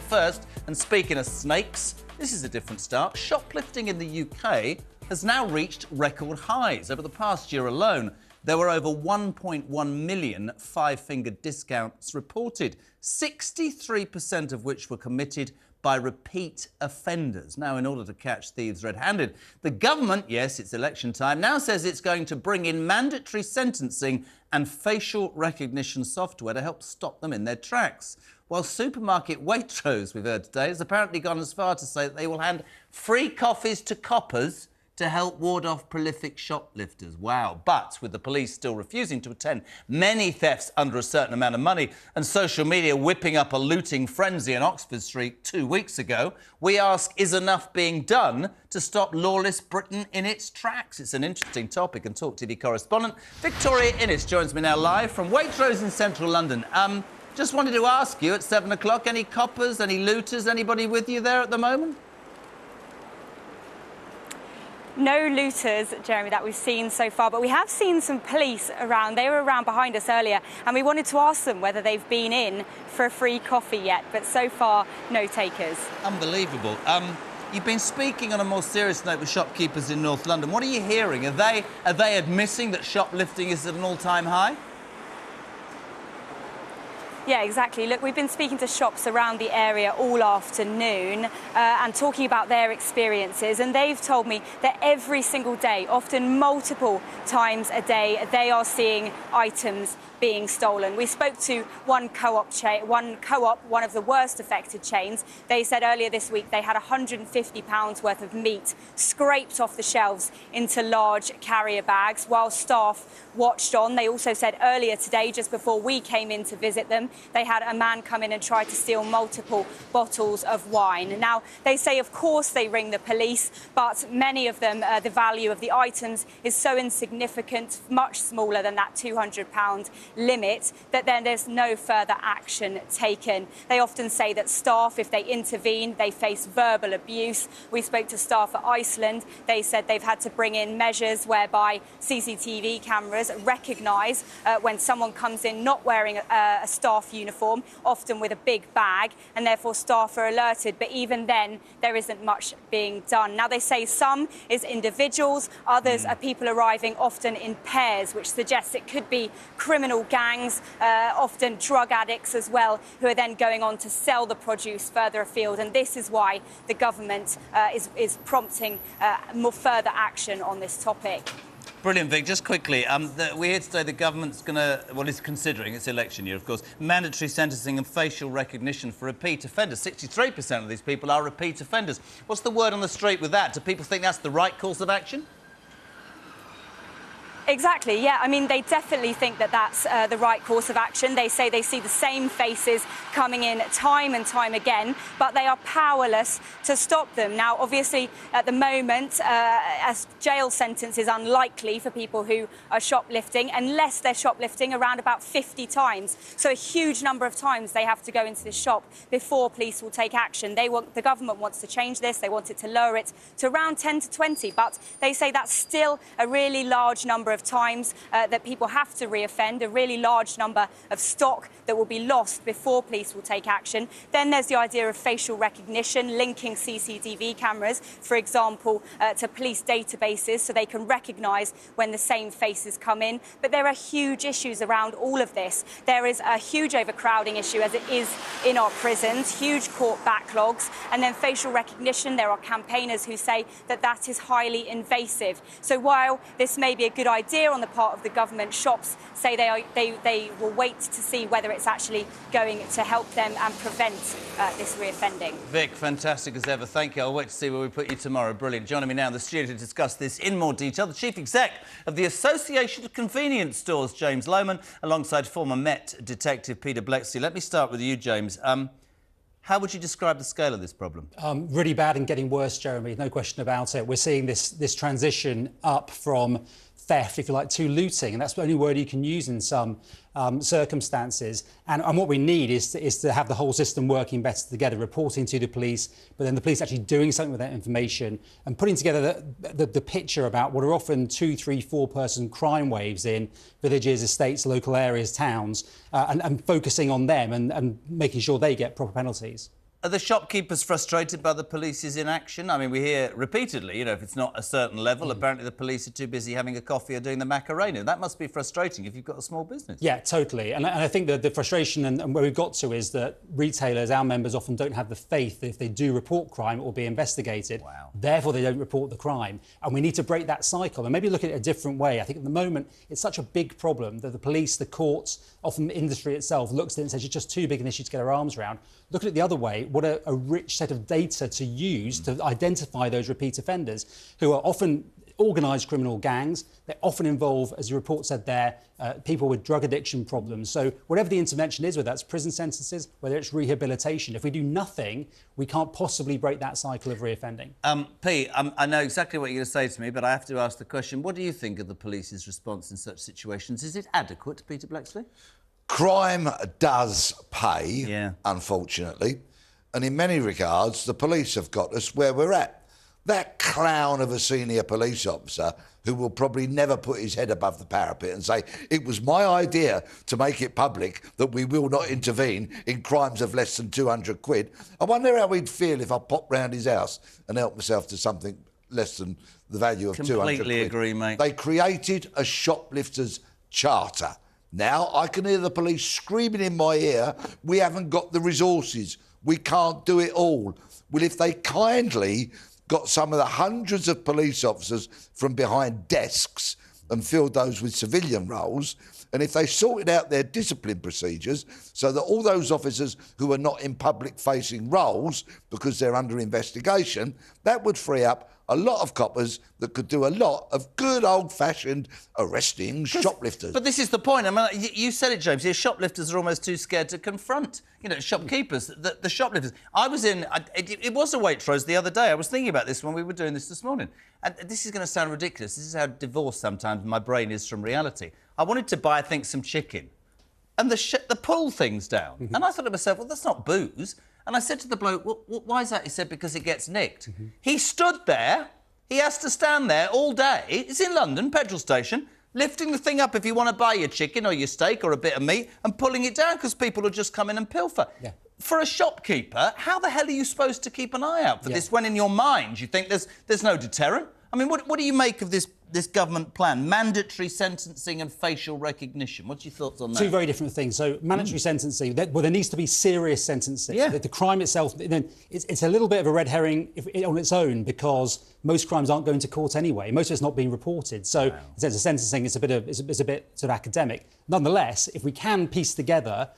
first, and speaking of snakes, this is a different start. Shoplifting in the UK has now reached record highs. Over the past year alone, there were over 1.1 million five-fingered discounts reported, 63% of which were committed by repeat offenders. Now, in order to catch thieves red-handed, the government, yes, it's election time, now says it's going to bring in mandatory sentencing and facial recognition software to help stop them in their tracks. While supermarket Waitrose, we've heard today, has apparently gone as far to say that they will hand free coffees to coppers to help ward off prolific shoplifters. Wow. But with the police still refusing to attend many thefts under a certain amount of money and social media whipping up a looting frenzy in Oxford Street 2 weeks ago, we ask, is enough being done to stop lawless Britain in its tracks? It's an interesting topic, and TalkTV correspondent Victoria Innes joins me now live from Waitrose in central London. Just wanted to ask you, at 7 o'clock, any coppers, any looters, anybody with you there at the moment? No looters, Jeremy, that we've seen so far, but we have seen some police around. They were around behind us earlier, and we wanted to ask them whether they've been in for a free coffee yet, but so far, no takers. Unbelievable. You've been speaking on a more serious note with shopkeepers in North London. What are you hearing? Are they admitting that shoplifting is at an all-time high? Yeah, exactly. Look, we've been speaking to shops around the area all afternoon and talking about their experiences, and they've told me that every single day, often multiple times a day, they are seeing items being stolen. We spoke to one co-op, one of the worst affected chains. They said earlier this week they had £150 worth of meat scraped off the shelves into large carrier bags while staff watched on. They also said earlier today, just before we came in to visit them, they had a man come in and try to steal multiple bottles of wine. Now, they say, of course, they ring the police, but many of them, the value of the items is so insignificant, much smaller than that £200 limit, that then there's no further action taken. They often say that staff, if they intervene, they face verbal abuse. We spoke to staff at Iceland. They said they've had to bring in measures whereby CCTV cameras recognise when someone comes in not wearing a staff uniform, often with a big bag, and therefore staff are alerted. But even then, there isn't much being done. Now, they say some is individuals, others are people arriving often in pairs, which suggests it could be criminal gangs, often drug addicts as well, who are then going on to sell the produce further afield. And this is why the government is prompting more further action on this topic. Brilliant, Vic. Just quickly, we hear today the government's is considering, it's election year, of course, mandatory sentencing and facial recognition for repeat offenders. 63% of these people are repeat offenders. What's the word on the street with that? Do people think that's the right course of action? Exactly, yeah. I mean, they definitely think that that's the right course of action. They say they see the same faces coming in time and time again, but they are powerless to stop them. Now, obviously, at the moment, a jail sentence is unlikely for people who are shoplifting, unless they're shoplifting around about 50 times. So a huge number of times they have to go into the shop before police will take action. The government wants to change this. They want it to lower it to around 10 to 20, but they say that's still a really large number of times that people have to reoffend, a really large number of stock that will be lost before police will take action. Then there's the idea of facial recognition, linking CCTV cameras, for example, to police databases so they can recognise when the same faces come in. But there are huge issues around all of this. There is a huge overcrowding issue, as it is in our prisons, huge court backlogs, and then facial recognition. There are campaigners who say that that is highly invasive. So while this may be a good idea on the part of the government, shops say they will wait to see whether it's actually going to help them and prevent this reoffending. Vic, fantastic as ever. Thank you. I'll wait to see where we put you tomorrow. Brilliant. Joining me now in the studio to discuss this in more detail, the Chief Exec of the Association of Convenience Stores, James Lohman, alongside former Met Detective Peter Bleksley. Let me start with you, James. How would you describe the scale of this problem? Really bad and getting worse, Jeremy, no question about it. We're seeing this transition up from theft, if you like, to looting, and that's the only word you can use in some circumstances. And what we need is to have the whole system working better together, reporting to the police, but then the police actually doing something with that information and putting together the picture about what are often 2, 3, 4-person crime waves in villages, estates, local areas, towns, and focusing on them and making sure they get proper penalties. Are the shopkeepers frustrated by the police's inaction? I mean, we hear repeatedly, if it's not a certain level, apparently the police are too busy having a coffee or doing the Macarena. That must be frustrating if you've got a small business. Yeah, totally. And I think that the frustration and where we've got to is that retailers, our members, often don't have the faith that if they do report crime, it will be investigated. Wow. Therefore, they don't report the crime. And we need to break that cycle and maybe look at it a different way. I think at the moment, it's such a big problem that the police, the courts, often the industry itself looks at it and says it's just too big an issue to get our arms around. Look at it the other way. What a rich set of data to use to identify those repeat offenders who are often organised criminal gangs. They often involve, as your report said there, people with drug addiction problems. So whatever the intervention is, whether that's prison sentences, whether it's rehabilitation, if we do nothing, we can't possibly break that cycle of reoffending. Pete, I know exactly what you're going to say to me, but I have to ask the question, what do you think of the police's response in such situations? Is it adequate, Peter Bleksley? Crime does pay, unfortunately, and in many regards, the police have got us where we're at. That clown of a senior police officer who will probably never put his head above the parapet and say, it was my idea to make it public that we will not intervene in crimes of less than 200 quid. I wonder how he'd feel if I popped round his house and helped myself to something less than the value of 200 quid. Completely agree, mate. They created a shoplifters charter. Now I can hear the police screaming in my ear, we haven't got the resources, we can't do it all. Well, if they kindly got some of the hundreds of police officers from behind desks and filled those with civilian roles, and if they sorted out their discipline procedures so that all those officers who are not in public-facing roles because they're under investigation, that would free up a lot of coppers that could do a lot of good old-fashioned arresting shoplifters. But this is the point. I mean, you said it, James. Here, shoplifters are almost too scared to confront, shopkeepers, the shoplifters. I was in... It was a Waitrose the other day. I was thinking about this when we were doing this morning. And this is going to sound ridiculous. This is how divorced sometimes my brain is from reality. I wanted to buy, I think, some chicken. And the pull thing's down. Mm-hmm. And I thought to myself, well, that's not booze. And I said to the bloke, well, why is that? He said, because it gets nicked. Mm-hmm. He stood there. He has to stand there all day. It's in London, petrol station, lifting the thing up if you want to buy your chicken or your steak or a bit of meat and pulling it down because people will just come in and pilfer. Yeah. For a shopkeeper, how the hell are you supposed to keep an eye out for this when in your mind you think there's no deterrent? I mean, what do you make of this government plan? Mandatory sentencing and facial recognition. What's your thoughts on that? Two very different things. So mandatory sentencing, there needs to be serious sentencing. Yeah. The crime itself, it's a little bit of a red herring on its own because most crimes aren't going to court anyway. Most of it's not being reported. So in terms of sentencing, it's a bit sort of academic. Nonetheless, if we can piece together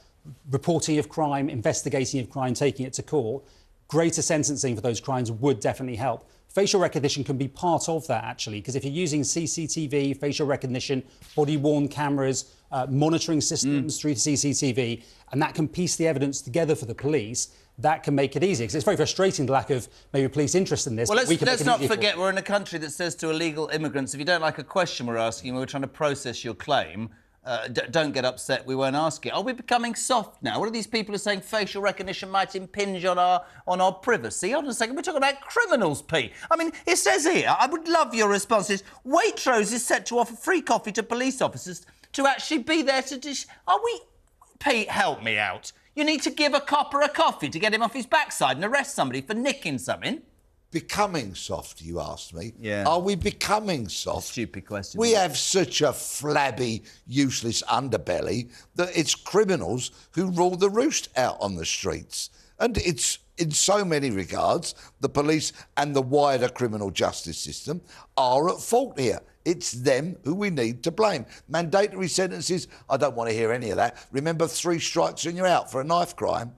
reporting of crime, investigating of crime, taking it to court, greater sentencing for those crimes would definitely help. Facial recognition can be part of that, actually, because if you're using CCTV, facial recognition, body-worn cameras, monitoring systems through CCTV, and that can piece the evidence together for the police, that can make it easier. Because it's very frustrating, the lack of maybe police interest in this. Well, let's not forget we're in a country that says to illegal immigrants, if you don't like a question we're asking, we're trying to process your claim, don't get upset, we won't ask it. Are we becoming soft now? What are these people who are saying facial recognition might impinge on our privacy? Hold on a second, we're talking about criminals, Pete. I mean, it says here, I would love your responses. Waitrose is set to offer free coffee to police officers to actually be there to dish... Are we... Pete, help me out. You need to give a copper a coffee to get him off his backside and arrest somebody for nicking something. Becoming soft, you asked me. Yeah. Are we becoming soft? Stupid question. We have such a flabby, useless underbelly that it's criminals who rule the roost out on the streets. And it's, in so many regards, the police and the wider criminal justice system are at fault here. It's them who we need to blame. Mandatory sentences, I don't want to hear any of that. Remember 3 strikes and you're out for a knife crime?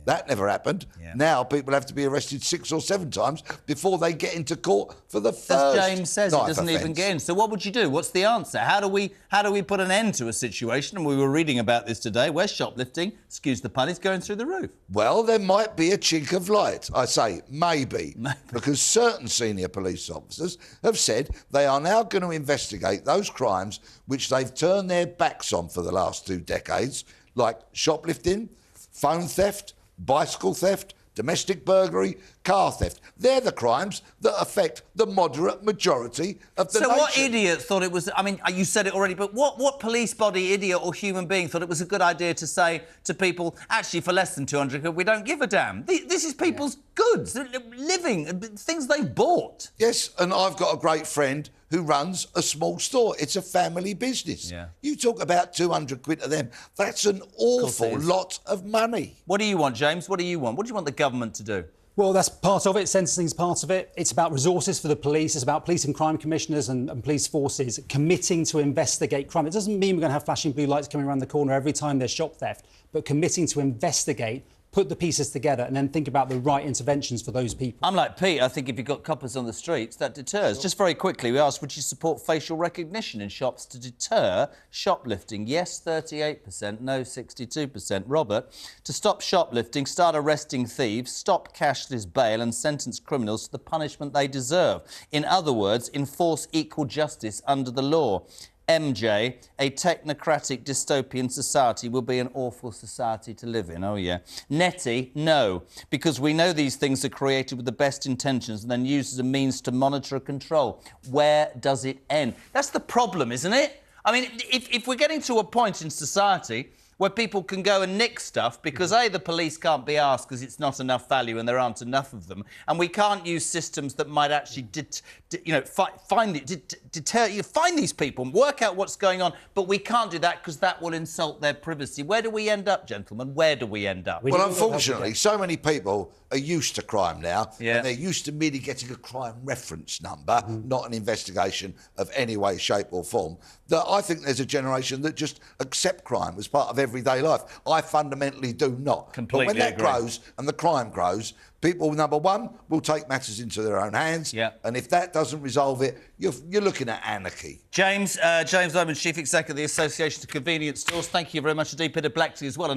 That never happened. Yeah. Now people have to be arrested 6 or 7 times before they get into court for the first As James says, it doesn't offence. even get in. So what would you do? What's the answer? How do we put an end to a situation? And we were reading about this today where shoplifting, excuse the pun, is going through the roof. Well, there might be a chink of light. I say maybe. Because certain senior police officers have said they are now going to investigate those crimes which they've turned their backs on for the last 2 decades, like shoplifting, phone theft, bicycle theft, domestic burglary, car theft. They're the crimes that affect the moderate majority of the So nation. what idiot thought it was... I mean, you said it already, but what police body, idiot or human being thought it was a good idea to say to people, actually, for less than 200 quid, we don't give a damn? This is people's goods, living, things they've bought. Yes, and I've got a great friend who runs a small store. It's a family business. Yeah. You talk about 200 quid to them. That's an awful lot of money. What do you want, James? What do you want? What do you want the government to do? Well, that's part of it. Sentencing is part of it. It's about resources for the police. It's about police and crime commissioners and police forces committing to investigate crime. It doesn't mean we're going to have flashing blue lights coming around the corner every time there's shop theft, but committing to investigate, put the pieces together and then think about the right interventions for those people. I'm like Pete. I think if you've got coppers on the streets, that deters. Sure. Just very quickly, we asked, would you support facial recognition in shops to deter shoplifting? Yes, 38%, no, 62%. Robert, to stop shoplifting, start arresting thieves, stop cashless bail and sentence criminals to the punishment they deserve. In other words, enforce equal justice under the law. MJ, a technocratic dystopian society will be an awful society to live in. Oh, yeah. Nettie, no, because we know these things are created with the best intentions and then used as a means to monitor and control. Where does it end? That's the problem, isn't it? I mean, if we're getting to a point in society where people can go and nick stuff because, A, the police can't be asked because it's not enough value and there aren't enough of them, and we can't use systems that might actually, find these people and work out what's going on, but we can't do that because that will insult their privacy. Where do we end up, gentlemen? Where do we end up? Well, unfortunately, so many people are used to crime now, yeah, and they're used to merely getting a crime reference number, not an investigation of any way, shape or form, that I think there's a generation that just accept crime as part of everyday life. I fundamentally do not. Completely But when that agree. grows and the crime grows, people, number one, will take matters into their own hands. Yeah. And if that doesn't resolve it, you're looking at anarchy. James Lohman, Chief Executive of the Association of Convenience Stores, thank you very much indeed. Peter Bleksley as well.